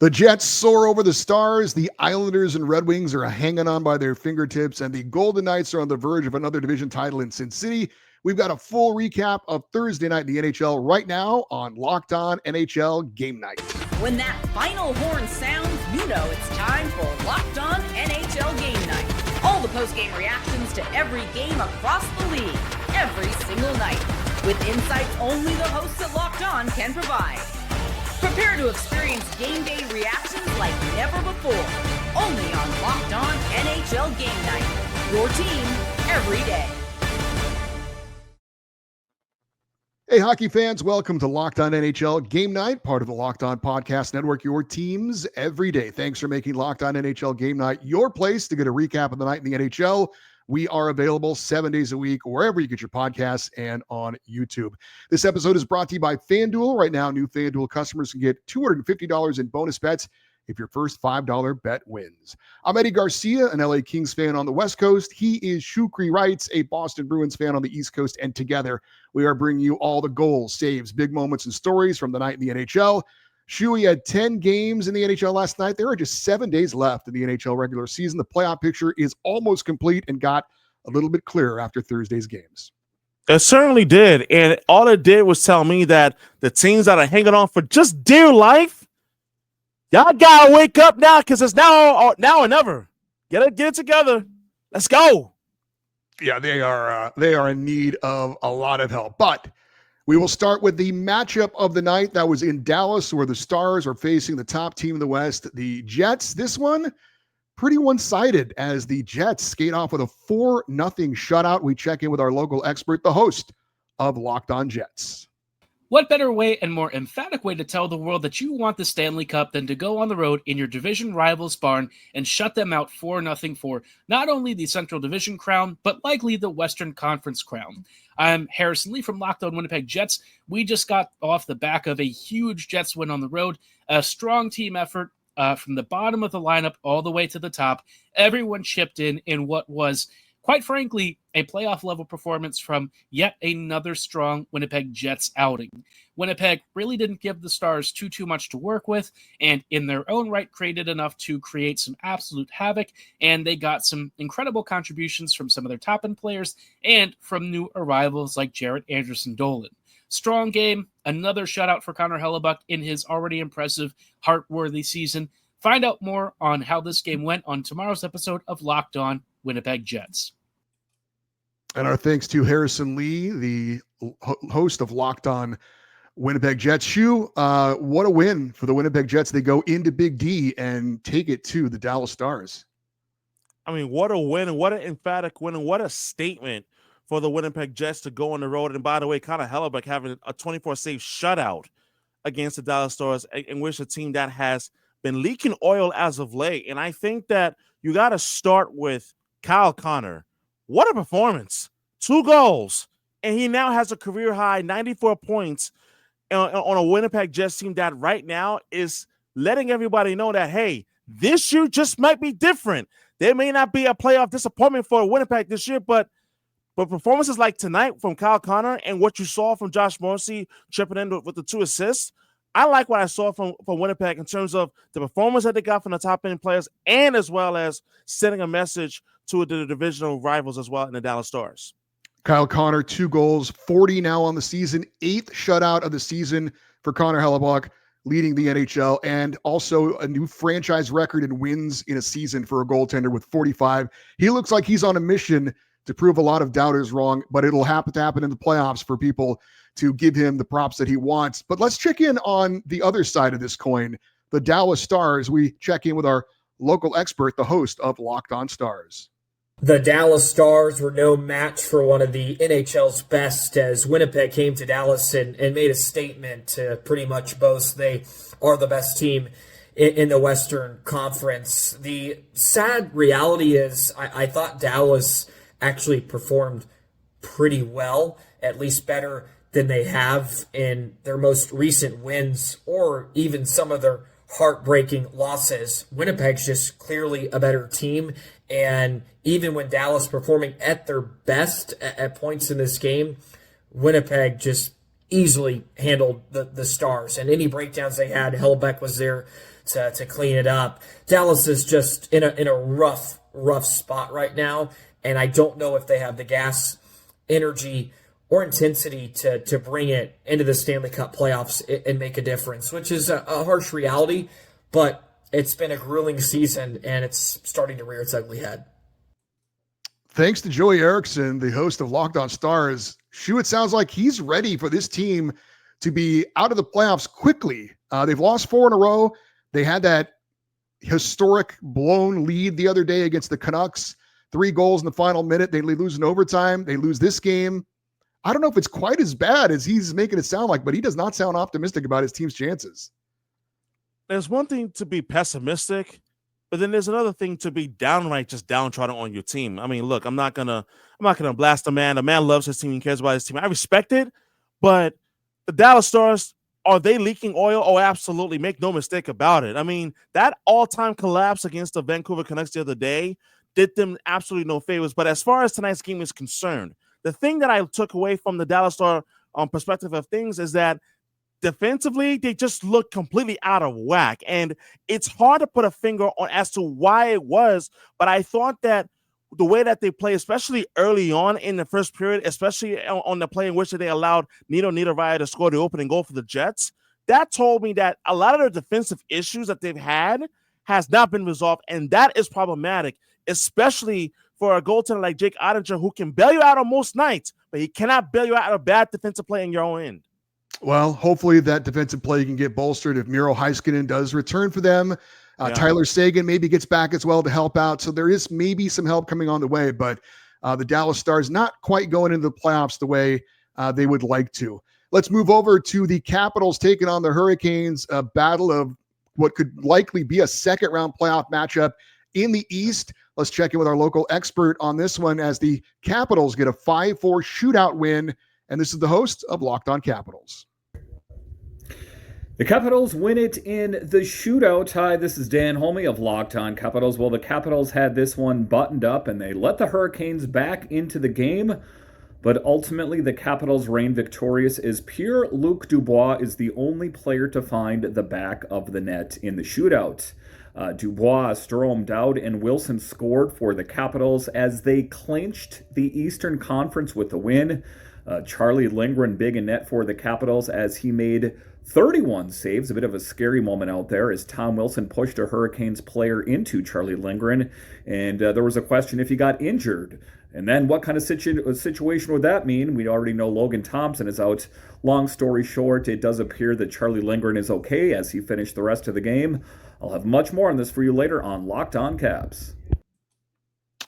The Jets soar over the Stars. The Islanders and Red Wings are hanging on by their fingertips, and the Golden Knights are on the verge of another division title in Sin City. We've got a full recap of Thursday night in the NHL right now on Locked On NHL Game Night. When that final horn sounds, you know it's time for Locked On NHL Game Night. All the post-game reactions to every game across the league, every single night, with insights only the hosts at Locked On can provide. Prepare to experience game day reactions like never before. Only on Locked On NHL Game Night. Your team every day. Hey, hockey fans, welcome to Locked On NHL Game Night, part of the Locked On Podcast Network, your teams every day. Thanks for making Locked On NHL Game Night your place to get a recap of the night in the NHL. We are available 7 days a week, wherever you get your podcasts and on YouTube. This episode is brought to you by FanDuel. Right now, new FanDuel customers can get $250 in bonus bets if your first $5 bet wins. I'm Eddie Garcia, an LA Kings fan on the West Coast. He is Shukri Wrights, a Boston Bruins fan on the East Coast. And together, we are bringing you all the goals, saves, big moments, and stories from the night in the NHL. Shuey had 10 games in the NHL last night. There are just 7 days left in the NHL regular season. The playoff picture is almost complete and got a little bit clearer after Thursday's games. It certainly did. And all it did was tell me that the teams that are hanging on for just dear life, y'all got to wake up now because it's now or never. Get it together. Let's go. Yeah, they are in need of a lot of help. But we will start with the matchup of the night that was in Dallas, where the Stars are facing the top team in the West, the Jets. This one, pretty one-sided as the Jets skate off with a 4-0 shutout. We check in with our local expert, the host of Locked On Jets. What better way and more emphatic way to tell the world that you want the Stanley Cup than to go on the road in your division rivals' barn and shut them out 4-0 for not only the Central Division crown, but likely the Western Conference crown. I'm Harrison Lee from Locked On Winnipeg Jets. We just got off the back of a huge Jets win on the road, a strong team effort from the bottom of the lineup all the way to the top. Everyone chipped in what was, quite frankly, a playoff-level performance from yet another strong Winnipeg Jets outing. Winnipeg really didn't give the Stars too much to work with, and in their own right created enough to create some absolute havoc, and they got some incredible contributions from some of their top-end players and from new arrivals like Jared Anderson-Dolan. Strong game, another shutout for Connor Hellebuck in his already impressive, heart-worthy season. Find out more on how this game went on tomorrow's episode of Locked On Winnipeg Jets. And our thanks to Harrison Lee, the host of Locked On Winnipeg Jets. Shu, what a win for the Winnipeg Jets. They go into Big D and take it to the Dallas Stars. I mean, what a win, and what an emphatic win, and what a statement for the Winnipeg Jets to go on the road. And by the way, Connor Hellebuck having a 24-save shutout against the Dallas Stars, in which a team that has been leaking oil as of late. And I think that you got to start with Kyle Connor. What a performance. 2 goals. And he now has a career-high 94 points on a Winnipeg Jets team that right now is letting everybody know that, hey, this year just might be different. There may not be a playoff disappointment for Winnipeg this year, but performances like tonight from Kyle Connor and what you saw from Josh Morrissey chipping in with the 2 assists, I like what I saw from Winnipeg in terms of the performance that they got from the top-end players and as well as sending a message to the divisional rivals as well in the Dallas Stars. Kyle Connor, 2 goals, 40 now on the season, 8th shutout of the season for Connor Hellebuck, leading the NHL, and also a new franchise record in wins in a season for a goaltender with 45. He looks like he's on a mission to prove a lot of doubters wrong, but it'll happen in the playoffs for people to give him the props that he wants. But let's check in on the other side of this coin, the Dallas Stars. We check in with our local expert, the host of Locked On Stars. The Dallas Stars were no match for one of the NHL's best as Winnipeg came to Dallas and made a statement to pretty much boast they are the best team in the Western Conference. The sad reality is I thought Dallas actually performed pretty well, at least better than they have in their most recent wins or even some of their heartbreaking losses. Winnipeg's just clearly a better team, and even when Dallas performing at their best at points in this game, Winnipeg just easily handled the Stars. And any breakdowns they had, Hellebuck was there to clean it up. Dallas is just in a rough spot right now, and I don't know if they have the gas, energy, or intensity to bring it into the Stanley Cup playoffs and make a difference, which is a harsh reality, but it's been a grueling season, and it's starting to rear its ugly head. Thanks to Joey Erickson, the host of Locked On Stars. Shu, it sounds like he's ready for this team to be out of the playoffs quickly. They've lost 4 in a row. They had that historic blown lead the other day against the Canucks. 3 goals in the final minute. They lose in overtime. They lose this game. I don't know if it's quite as bad as he's making it sound like, but he does not sound optimistic about his team's chances. There's one thing to be pessimistic, but then there's another thing to be downright just downtrodden on your team. I mean, look, I'm not gonna blast the man. The man loves his team. He cares about his team. I respect it, but the Dallas Stars, are they leaking oil? Oh, absolutely. Make no mistake about it. I mean, that all-time collapse against the Vancouver Canucks the other day did them absolutely no favors. But as far as tonight's game is concerned, the thing that I took away from the Dallas Star perspective of things is that defensively, they just look completely out of whack. And it's hard to put a finger on as to why it was, but I thought that the way that they play, especially early on in the first period, especially on the play in which they allowed Nino Niederreiter to score the opening goal for the Jets, that told me that a lot of their defensive issues that they've had has not been resolved, and that is problematic, especially for a goaltender like Jake Ottinger, who can bail you out on most nights, but he cannot bail you out of bad defensive play in your own end. Well, hopefully that defensive play can get bolstered if Miro Heiskanen does return for them. Tyler Seguin maybe gets back as well to help out. So there is maybe some help coming on the way, but the Dallas Stars not quite going into the playoffs the way they would like to. Let's move over to the Capitals taking on the Hurricanes, a battle of what could likely be a second-round playoff matchup in the East. Let's check in with our local expert on this one as the Capitals get a 5-4 shootout win. And this is the host of Locked On Capitals. The Capitals win it in the shootout. Hi, this is Dan Holme of Locked On Capitals. Well, the Capitals had this one buttoned up, and they let the Hurricanes back into the game. But ultimately, the Capitals reign victorious as Pierre-Luc Dubois is the only player to find the back of the net in the shootout. Dubois, Strome, Dowd, and Wilson scored for the Capitals as they clinched the Eastern Conference with the win. Charlie Lindgren big in net for the Capitals as he made 31 saves. A bit of a scary moment out there as Tom Wilson pushed a Hurricanes player into Charlie Lindgren. And there was a question if he got injured. And then what kind of situation would that mean? We already know Logan Thompson is out. Long story short, it does appear that Charlie Lindgren is okay as he finished the rest of the game. I'll have much more on this for you later on Locked On Caps.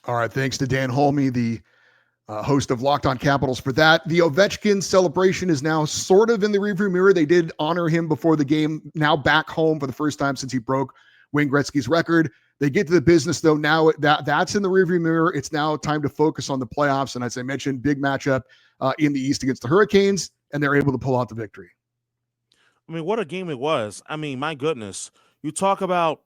All right, thanks to Dan Holme, the host of Locked On Capitals, for that. The Ovechkin celebration is now sort of in the rearview mirror. They did honor him before the game, now back home for the first time since he broke Wayne Gretzky's record. They get to the business, though. Now that's in the rearview mirror. It's now time to focus on the playoffs. And as I mentioned, big matchup in the East against the Hurricanes, and they're able to pull out the victory. I mean, what a game it was. I mean, my goodness. You talk about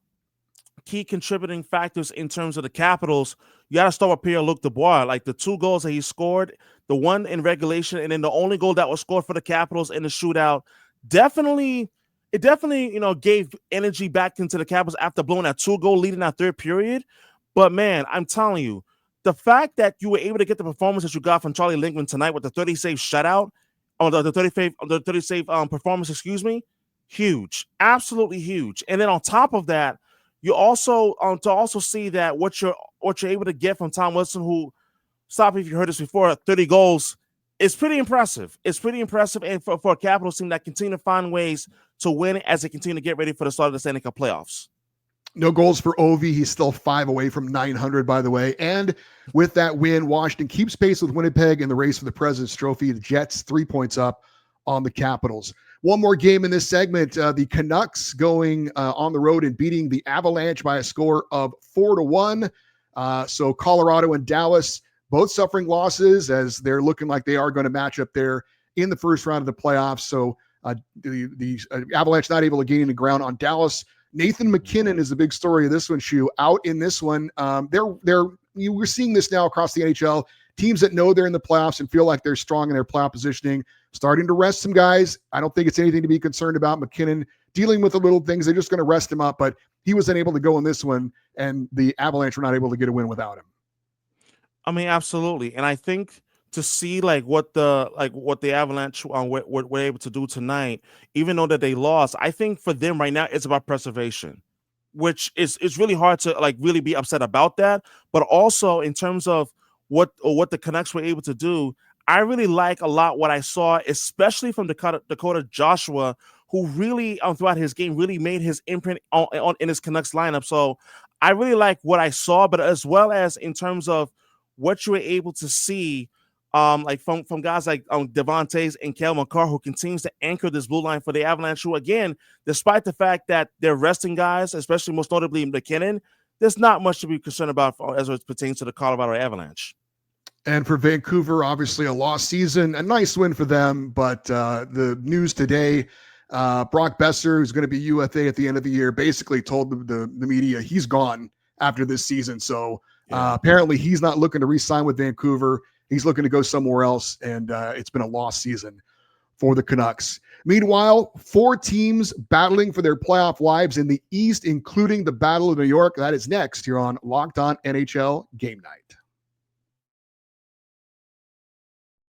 key contributing factors in terms of the Capitals. You got to start with Pierre-Luc Dubois. Like the 2 goals that he scored, the one in regulation, and then the only goal that was scored for the Capitals in the shootout, definitely, gave energy back into the Capitals after blowing that 2-goal lead in that third period. But man, I'm telling you, the fact that you were able to get the performance that you got from Charlie Lindgren tonight with the 30-save shutout, or the 30-save performance, huge, absolutely huge. And then on top of that, you also to also see that what you're able to get from Tom Wilson, who, stop me if you heard this before, 30 goals, is pretty impressive. It's pretty impressive, and for a Capitals team that continue to find ways to win as they continue to get ready for the start of the Stanley Cup playoffs. No goals for Ovi. He's still 5 away from 900, by the way. And with that win, Washington keeps pace with Winnipeg in the race for the President's Trophy. The Jets 3 points up on the Capitals. One more game in this segment. The Canucks going on the road and beating the Avalanche by a score of 4-1. So Colorado and Dallas both suffering losses as they're looking like they are going to match up there in the first round of the playoffs. So the Avalanche not able to gain the ground on Dallas. Nathan McKinnon is the big story of this one, Shu. Out in this one, we're seeing this now across the NHL. Teams that know they're in the playoffs and feel like they're strong in their playoff positioning starting to rest some guys. I don't think it's anything to be concerned about. McKinnon dealing with the little things. They're just going to rest him up, but he was unable to go in this one, and the Avalanche were not able to get a win without him. I mean, absolutely. And I think to see what the Avalanche were able to do tonight, even though that they lost, I think for them right now it's about preservation, which is really hard to really be upset about that. But also in terms of what the Canucks were able to do, I really like a lot what I saw, especially from Dakota Joshua, who really throughout his game really made his imprint on in his Canucks lineup. So I really like what I saw, but as well as in terms of what you were able to see, from guys like Devontae and Cale Makar, who continues to anchor this blue line for the Avalanche, who again, despite the fact that they're resting guys, especially most notably McKinnon, there's not much to be concerned about as it pertains to the Colorado Avalanche. And for Vancouver, obviously a lost season, a nice win for them, but the news today, Brock Besser, who's going to be UFA at the end of the year, basically told the media he's gone after this season. So apparently he's not looking to re-sign with Vancouver. He's looking to go somewhere else, and it's been a lost season for the Canucks. Meanwhile, 4 teams battling for their playoff lives in the East, including the Battle of New York. That is next here on Locked On NHL Game Night.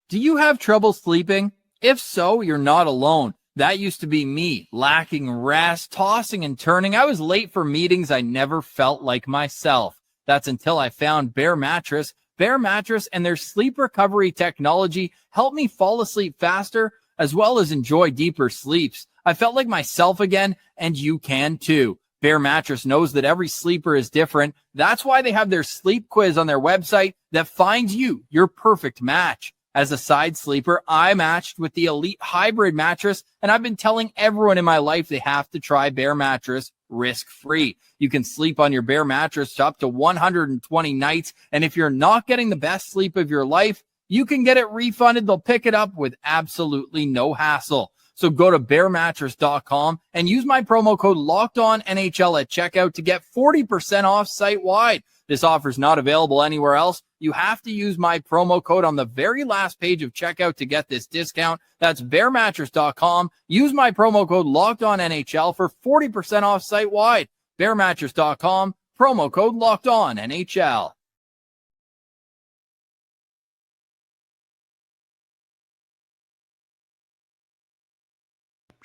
Do you have trouble sleeping? If so, you're not alone. That used to be me, lacking rest, tossing and turning. I was late for meetings. I never felt like myself. That's until I found Bare Mattress. Bare Mattress and their sleep recovery technology helped me fall asleep faster, as well as enjoy deeper sleeps. I felt like myself again, and you can too. Bare Mattress knows that every sleeper is different. That's why they have their sleep quiz on their website that finds you your perfect match. As a side sleeper, I matched with the Elite Hybrid mattress, and I've been telling everyone in my life they have to try Bare Mattress risk-free. You can sleep on your Bare Mattress up to 120 nights, and if you're not getting the best sleep of your life, you can get it refunded. They'll pick it up with absolutely no hassle. So go to bearmattress.com and use my promo code LOCKEDONNHL at checkout to get 40% off site-wide. This offer is not available anywhere else. You have to use my promo code on the very last page of checkout to get this discount. That's bearmattress.com. Use my promo code LOCKEDONNHL for 40% off site-wide. Bearmattress.com, promo code LOCKEDONNHL.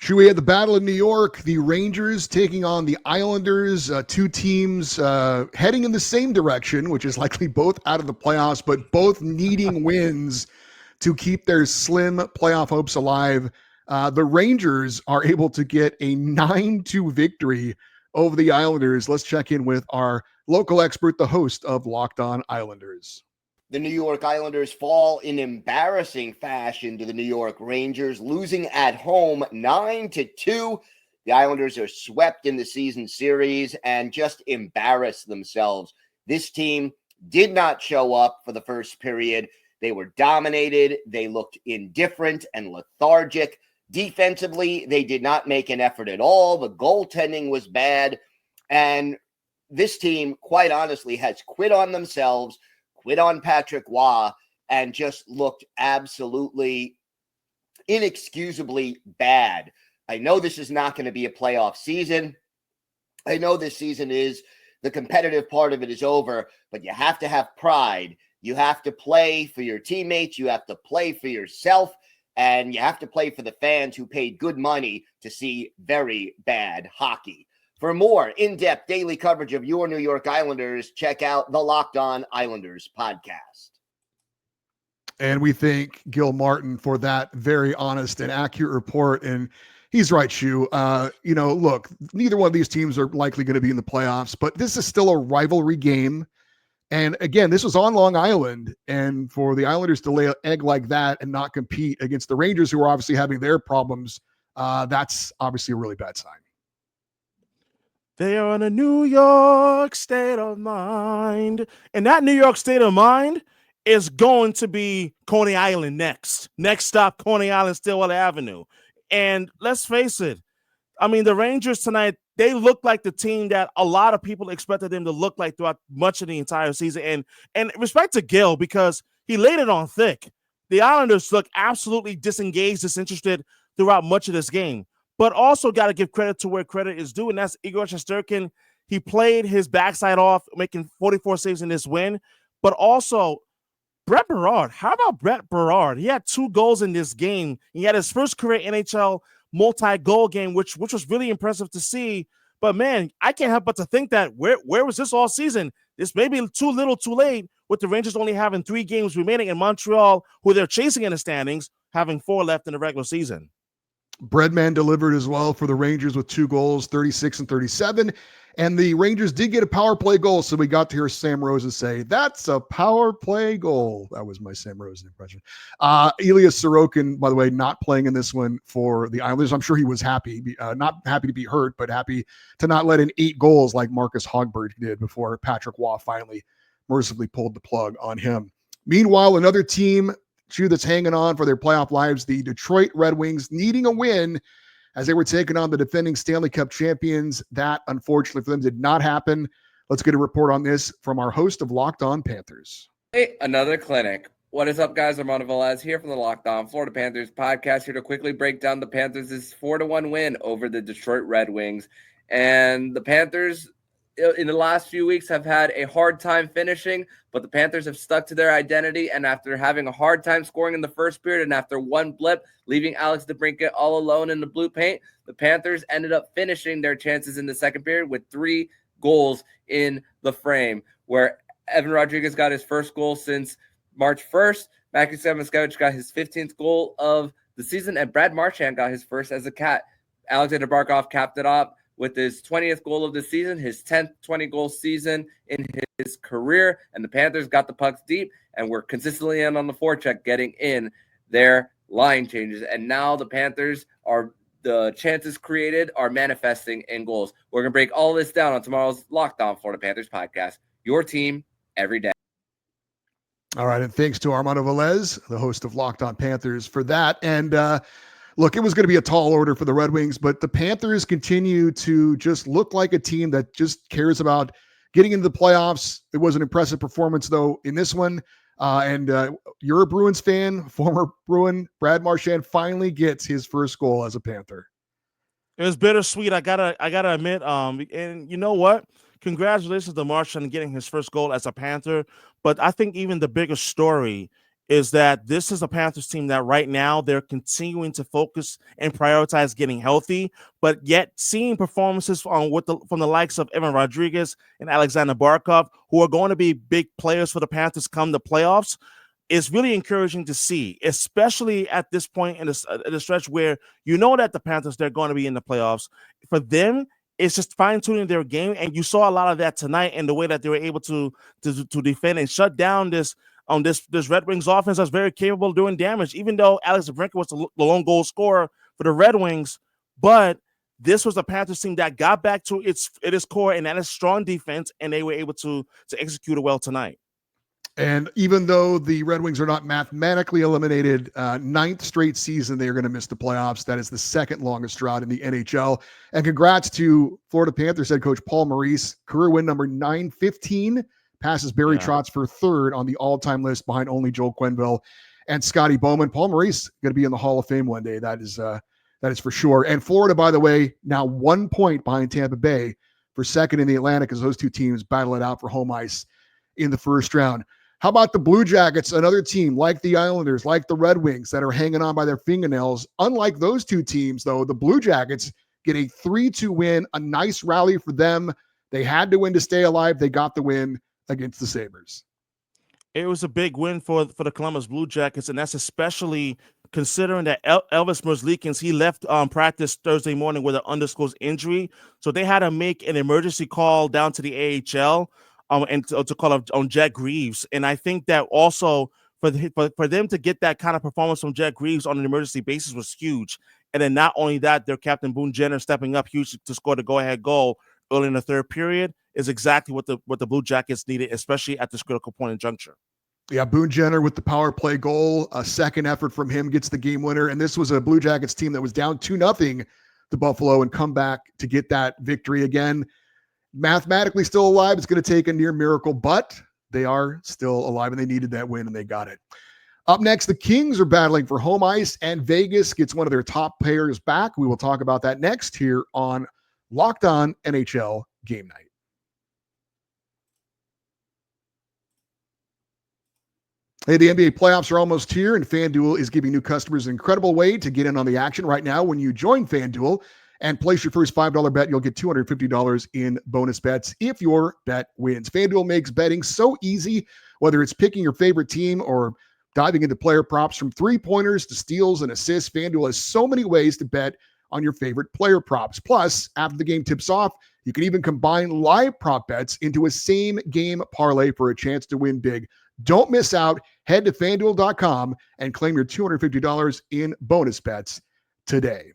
We had the Battle of New York, the Rangers taking on the Islanders, 2 teams heading in the same direction, which is likely both out of the playoffs, but both needing wins to keep their slim playoff hopes alive. The Rangers are able to get a 9-2 victory over the Islanders. Let's check in with our local expert, the host of Locked On Islanders. The New York Islanders fall in embarrassing fashion to the New York Rangers, losing at home 9-2. The Islanders are swept in the season series and just embarrassed themselves. This team did not show up for the first period. They were dominated. They looked indifferent and lethargic. Defensively, they did not make an effort at all. The goaltending was bad. And this team, quite honestly, has quit on themselves, quit on Patrick Roy, and just looked absolutely inexcusably bad. I know this is not going to be a playoff season. I know this season is, the competitive part of it is over, but you have to have pride. You have to play for your teammates. You have to play for yourself, and you have to play for the fans who paid good money to see very bad hockey. For more in-depth daily coverage of your New York Islanders, check out the Locked On Islanders podcast. And we thank Gil Martin for that very honest and accurate report. And he's right, Shu. Look, neither one of these teams are likely going to be in the playoffs, but this is still a rivalry game. And again, this was on Long Island. And for the Islanders to lay an egg like that and not compete against the Rangers, who are obviously having their problems, that's obviously a really bad sign. They are in a New York state of mind. And that New York state of mind is going to be Coney Island next. Next stop, Coney Island, Stillwater Avenue. And let's face it, I mean, the Rangers tonight, they look like the team that a lot of people expected them to look like throughout much of the entire season. And respect to Gil, because he laid it on thick. the Islanders look absolutely disengaged, disinterested throughout much of this game. But also got to give credit to where credit is due, and that's Igor Shesterkin. He played his backside off, making 44 saves in this win. But also, Brett Berard. How about Brett Berard? He had 2 goals in this game. He had his first career NHL multi-goal game, which was really impressive to see. But, man, I can't help but to think that where was this all season? This may be too little too late, with the Rangers only having 3 games remaining, in Montreal, who they're chasing in the standings, having 4 left in the regular season. Breadman delivered as well for the Rangers with 2 goals, 36 and 37. And the Rangers did get a power play goal, so we got to hear Sam Rosen say, "That's a power play goal." That was my Sam Rosen impression. Ilya Sorokin, by the way, not playing in this one for the Islanders. I'm sure he was happy, not happy to be hurt, but happy to not let in 8 goals like Marcus Hogberg did before Patrick Waugh finally mercifully pulled the plug on him. Meanwhile, another team that's hanging on for their playoff lives, the Detroit Red Wings, needing a win as they were taking on the defending Stanley Cup champions. That, unfortunately for them, did not happen. Let's get a report on this from our host of Locked On Panthers. Hey, another clinic. What is up, guys? Armando Velez here from the Locked On Florida Panthers podcast, here to quickly break down the Panthers' 4-1 win over the Detroit Red Wings. And the Panthers, in the last few weeks, have had a hard time finishing, but the Panthers have stuck to their identity, and after having a hard time scoring in the first period, and after one blip, leaving Alex DeBrincat all alone in the blue paint, the Panthers ended up finishing their chances in the second period with 3 goals in the frame, where Evan Rodriguez got his first goal since March 1st, Matthew Samoskevich got his 15th goal of the season, and Brad Marchand got his first as a Cat. Alexander Barkov capped it off with his 20th goal of the season, his 10th 20-goal season in his career, and the Panthers got the pucks deep and were consistently in on the forecheck, getting in their line changes. And now the Panthers the chances created are manifesting in goals. We're going to break all this down on tomorrow's Locked On Florida Panthers podcast. Your team every day. All right, and thanks to Armando Velez, the host of Locked On Panthers, for that. And look, it was going to be a tall order for the Red Wings, but the Panthers continue to just look like a team that just cares about getting into the playoffs. It was an impressive performance, though, in this one. You're a Bruins fan, former Bruin. Brad Marchand finally gets his first goal as a Panther. It was bittersweet. I gotta admit. And you know what? Congratulations to Marchand on getting his first goal as a Panther. But I think even the bigger story is that this is a Panthers team that right now they're continuing to focus and prioritize getting healthy, but yet seeing performances from the likes of Evan Rodriguez and Alexander Barkov, who are going to be big players for the Panthers come the playoffs, is really encouraging to see, especially at this point in the stretch where you know that the Panthers, they're going to be in the playoffs. For them, it's just fine-tuning their game, and you saw a lot of that tonight in the way that they were able to defend and shut down this Red Wings offense that's very capable of doing damage, even though Alex DeBrincat was the lone goal scorer for the Red Wings. But this was a Panthers team that got back to its core, and that is strong defense, and they were able to execute it well tonight. And even though the Red Wings are not mathematically eliminated, 9th straight season they are going to miss the playoffs. That is the second longest drought in the NHL. And congrats to Florida Panthers head coach Paul Maurice, career win number 915, passes Barry Trotz for 3rd on the all-time list behind only Joel Quenneville and Scotty Bowman. Paul Maurice going to be in the Hall of Fame one day. That is for sure. And Florida, by the way, now 1 point behind Tampa Bay for second in the Atlantic as those two teams battle it out for home ice in the first round. How about the Blue Jackets, another team like the Islanders, like the Red Wings, that are hanging on by their fingernails? Unlike those two teams, though, the Blue Jackets get a 3-2 win, a nice rally for them. They had to win to stay alive. They got the win against the Sabres. It was a big win for the Columbus Blue Jackets, and that's especially considering that Elvis Merzlikins, he left practice Thursday morning with an undisclosed injury. So they had to make an emergency call down to the AHL and to call up on Jack Greaves. And I think that also for them to get that kind of performance from Jack Greaves on an emergency basis was huge. And then not only that, their captain Boone Jenner stepping up huge to score the go-ahead goal early in the third period is exactly what the Blue Jackets needed, especially at this critical point in juncture. Yeah, Boone Jenner with the power play goal, a second effort from him gets the game winner. And this was a Blue Jackets team that was down 2-0 to Buffalo and come back to get that victory again. Mathematically still alive. It's going to take a near miracle, but they are still alive and they needed that win and they got it. Up next, the Kings are battling for home ice, and Vegas gets one of their top players back. We will talk about that next here on Locked On NHL Game Night. Hey, the NBA playoffs are almost here, and FanDuel is giving new customers an incredible way to get in on the action right now. When you join FanDuel and place your first $5 bet, you'll get $250 in bonus bets if your bet wins. FanDuel makes betting so easy, whether it's picking your favorite team or diving into player props. From three-pointers to steals and assists, FanDuel has so many ways to bet on your favorite player props. Plus, after the game tips off, you can even combine live prop bets into a same-game parlay for a chance to win big. Don't miss out. Head to FanDuel.com and claim your $250 in bonus bets today.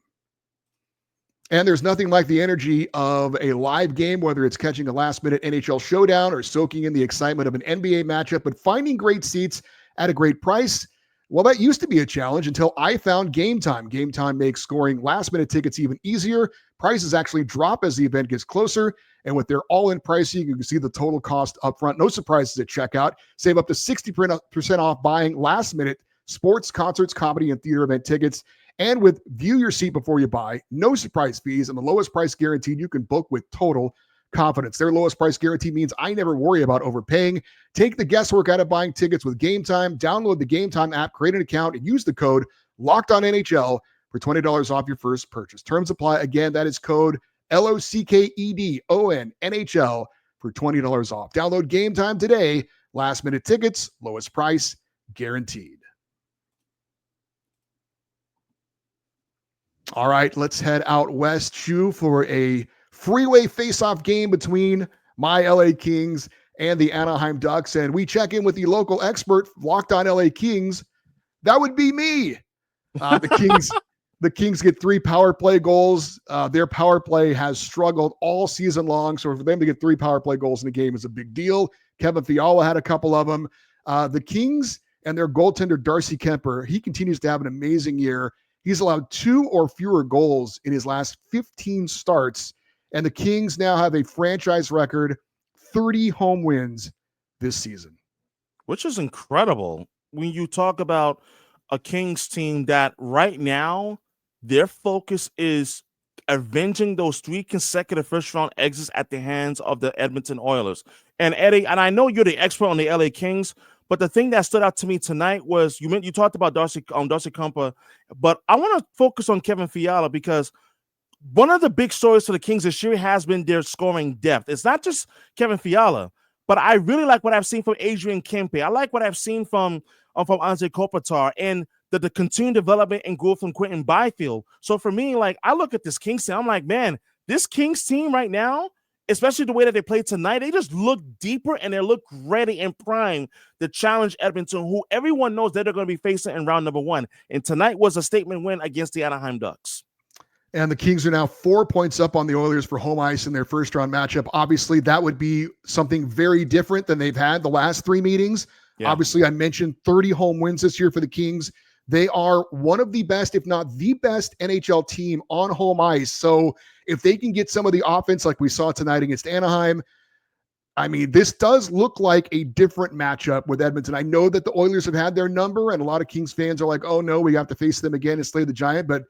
And there's nothing like the energy of a live game, whether it's catching a last-minute NHL showdown or soaking in the excitement of an NBA matchup, but finding great seats at a great price, well, that used to be a challenge until I found Gametime. Gametime makes scoring last-minute tickets even easier. Prices actually drop as the event gets closer, and with their all-in pricing, you can see the total cost up front. No surprises at checkout. Save up to 60% off buying last-minute sports, concerts, comedy, and theater event tickets. And with view your seat before you buy, no surprise fees, and the lowest price guaranteed, you can book with total confidence. Their lowest price guarantee means I never worry about overpaying. Take the guesswork out of buying tickets with Gametime. Download the Gametime app, create an account, and use the code LOCKEDONNHL for $20 off your first purchase. Terms apply. Again, that is code LOCKEDONNHL for $20 off. Download Gametime today. Last minute tickets, lowest price guaranteed. All right, let's head out west, Shu, for a freeway face-off game between my LA Kings and the Anaheim Ducks. And we check in with the local expert, Locked On LA Kings. That would be me. The Kings get 3 power play goals. Their power play has struggled all season long. So for them to get 3 power play goals in a game is a big deal. Kevin Fiala had a couple of them. The Kings and their goaltender, Darcy Kemper, he continues to have an amazing year. He's allowed 2 or fewer goals in his last 15 starts. And the Kings now have a franchise record, 30 home wins this season. Which is incredible when you talk about a Kings team that right now, their focus is avenging those 3 consecutive first-round exits at the hands of the Edmonton Oilers. And Eddie, and I know you're the expert on the LA Kings, but the thing that stood out to me tonight was you talked about Darcy Kemper, but I want to focus on Kevin Fiala because one of the big stories for the Kings this year has been their scoring depth. It's not just Kevin Fiala, but I really like what I've seen from Adrian Kempe. I like what I've seen from Anze Kopitar and the continued development and growth from Quentin Byfield. So for me, like I look at this Kings team, I'm like, man, this Kings team right now, especially the way that they played tonight, they just look deeper and they look ready and primed to challenge Edmonton, who everyone knows that they're going to be facing in round number 1. And tonight was a statement win against the Anaheim Ducks. And the Kings are now 4 points up on the Oilers for home ice in their first-round matchup. Obviously, that would be something very different than they've had the last 3 meetings. Yeah. Obviously, I mentioned 30 home wins this year for the Kings. They are one of the best, if not the best, NHL team on home ice. So if they can get some of the offense like we saw tonight against Anaheim, I mean, this does look like a different matchup with Edmonton. I know that the Oilers have had their number, and a lot of Kings fans are like, oh, no, we have to face them again and slay the Giant. But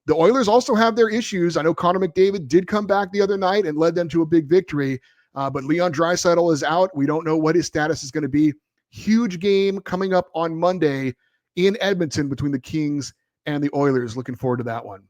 the Oilers also have their issues. I know Connor McDavid did come back the other night and led them to a big victory, but Leon Draisaitl is out. We don't know what his status is going to be. Huge game coming up on Monday in Edmonton between the Kings and the Oilers. Looking forward to that one.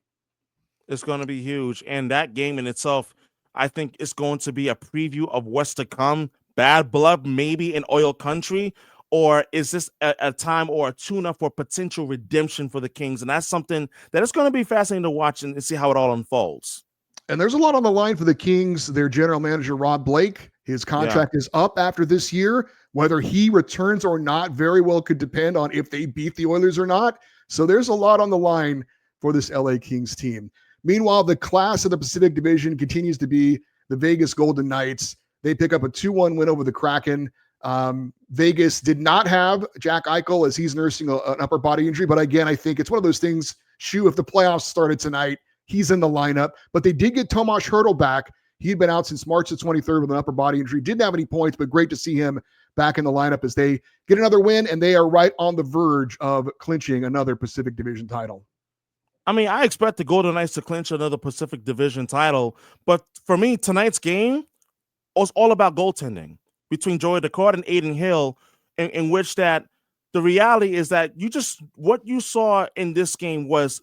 It's going to be huge. And that game in itself, I think it's going to be a preview of what's to come. Bad blood maybe in oil country, or is this a time or a tune-up for potential redemption for the Kings? And that's something that is going to be fascinating to watch and see how it all unfolds. And there's a lot on the line for the Kings. Their general manager, Rob Blake, his contract is up after this year. Whether he returns or not very well could depend on if they beat the Oilers or not. So there's a lot on the line for this LA Kings team. Meanwhile, the class of the Pacific Division continues to be the Vegas Golden Knights. They pick up a 2-1 win over the Kraken. Vegas did not have Jack Eichel as he's nursing an upper body injury. But again, I think it's one of those things, if the playoffs started tonight, he's in the lineup. But they did get Tomas Hertl back. He'd been out since March the 23rd with an upper body injury. Didn't have any points, but great to see him back in the lineup as they get another win, and they are right on the verge of clinching another Pacific Division title. I mean, I expect the Golden Knights to clinch another Pacific Division title, but for me, tonight's game was all about goaltending between Joey Daccord and Aiden Hill, in which that the reality is that what you saw in this game was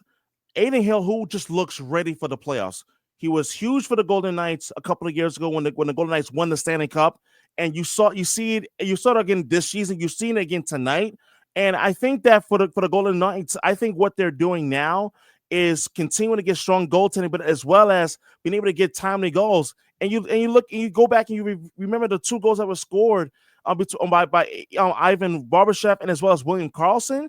Aiden Hill, who just looks ready for the playoffs. He was huge for the Golden Knights a couple of years ago when the Golden Knights won the Stanley Cup, and you saw it again this season. You've seen it again tonight, and I think that for the Golden Knights, I think what they're doing now is continuing to get strong goaltending, but as well as being able to get timely goals. And you go back and you remember the 2 goals that were scored by Ivan Barbashev and as well as William Karlsson.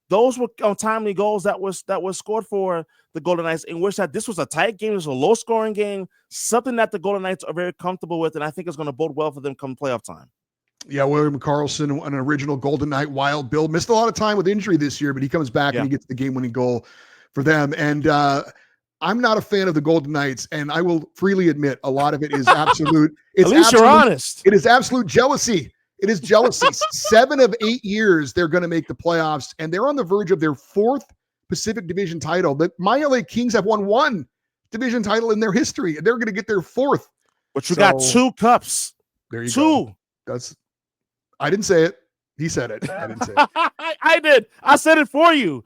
Those were timely goals that was scored for the Golden Knights, in which that this was a tight game. It was a low-scoring game, something that the Golden Knights are very comfortable with, and I think it's going to bode well for them come playoff time. Yeah, William Karlsson, an original Golden Knight Wild Bill, missed a lot of time with injury this year, but he comes back and he gets the game-winning goal for them. And I'm not a fan of the Golden Knights, and I will freely admit a lot of it is absolute. At least you're honest. It is absolute jealousy. It is jealousy. 7 of 8 years they're going to make the playoffs, and they're on the verge of their 4th Pacific Division title. The my LA Kings have won 1 division title in their history, and they're going to get their 4th. But you got 2 cups. There you 2. Go. I didn't say it. He said it. I didn't say it. I did. I said it for you.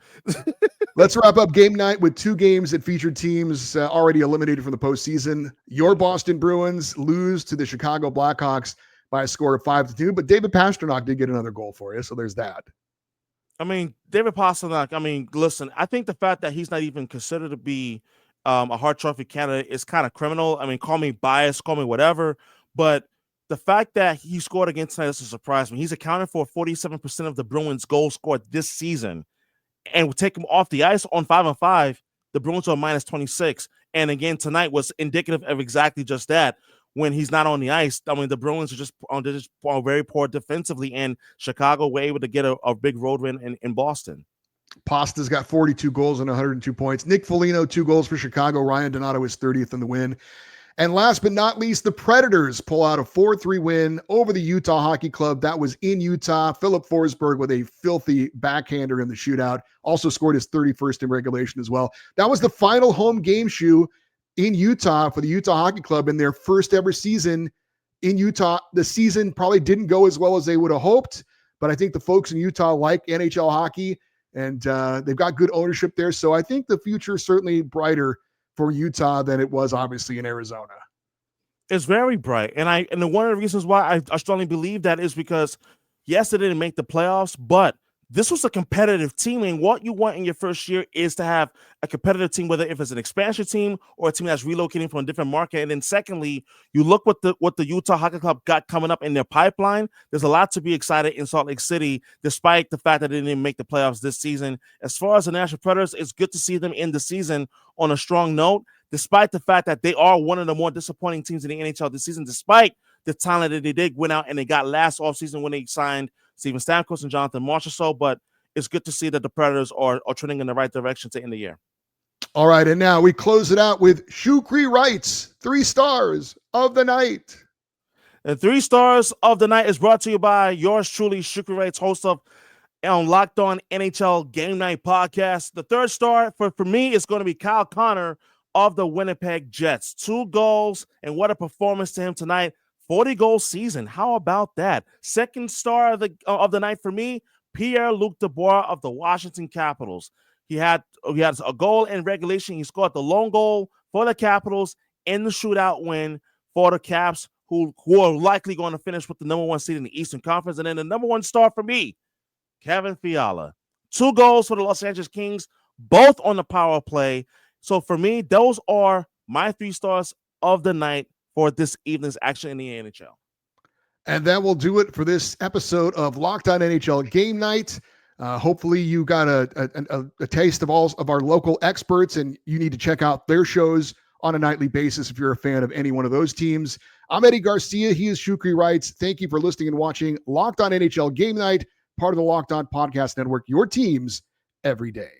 Let's wrap up game night with 2 games that featured teams already eliminated from the postseason. Your Boston Bruins lose to the Chicago Blackhawks by a score of 5-2, but David Pastrnak did get another goal for you, so there's that. I mean, David Pastrnak, listen, I think the fact that he's not even considered to be a Hart Trophy candidate is kind of criminal. I mean, call me biased, call me whatever, but the fact that he scored against tonight doesn't surprise me. He's accounted for 47% of the Bruins' goals scored this season, and we take him off the ice on 5-on-5, the Bruins are minus 26, and again, tonight was indicative of exactly just that. When he's not on the ice, I mean, the Bruins are just very poor defensively, and Chicago were able to get a big road win in Boston. Pasta's got 42 goals and 102 points. Nick Foligno, 2 goals for Chicago. Ryan Donato is 30th in the win. And last but not least, the Predators pull out a 4-3 win over the Utah Hockey Club. That was in Utah. Philip Forsberg with a filthy backhander in the shootout. Also scored his 31st in regulation as well. That was the final home game shoe in Utah for the Utah Hockey Club in their first ever season in Utah. The season probably didn't go as well as they would have hoped, but I think the folks in Utah like NHL hockey, and they've got good ownership there. So I think the future is certainly brighter for Utah than it was obviously in Arizona. It's very bright. And one of the reasons why I strongly believe that is because, yes, they didn't make the playoffs, but this was a competitive team, and what you want in your first year is to have a competitive team, whether if it's an expansion team or a team that's relocating from a different market. And then secondly, you look what the Utah Hockey Club got coming up in their pipeline. There's a lot to be excited in Salt Lake City, despite the fact that they didn't make the playoffs this season. As far as the Nashville Predators, it's good to see them end the season on a strong note, despite the fact that they are one of the more disappointing teams in the NHL this season, despite the talent that they did win out and they got last offseason when they signed Steven Stamkos and Jonathan Marchessault, but it's good to see that the Predators are trending in the right direction to end the year. All right, and now we close it out with Shukri Wright's 3 stars of the night. The 3 stars of the night is brought to you by yours truly, Shukri Wrights, host of Locked On NHL Game Night podcast. The 3rd star for me is going to be Kyle Connor of the Winnipeg Jets. 2 goals, and what a performance to him tonight. 40-goal season. How about that? 2nd star of the night for me, Pierre-Luc Dubois of the Washington Capitals. He had a goal in regulation. He scored the lone goal for the Capitals in the shootout win for the Caps, who are likely going to finish with the number 1 seed in the Eastern Conference. And then the number 1 star for me, Kevin Fiala. 2 goals for the Los Angeles Kings, both on the power play. So for me, those are my 3 stars of the night for this evening's action in the NHL. And that will do it for this episode of Locked On NHL Game Night. Hopefully you got a taste of all of our local experts, and you need to check out their shows on a nightly basis if you're a fan of any one of those teams. I'm Eddie Garcia. He is Shukri Wrights. Thank you for listening and watching Locked On NHL Game Night, part of the Locked On Podcast Network, your teams every day.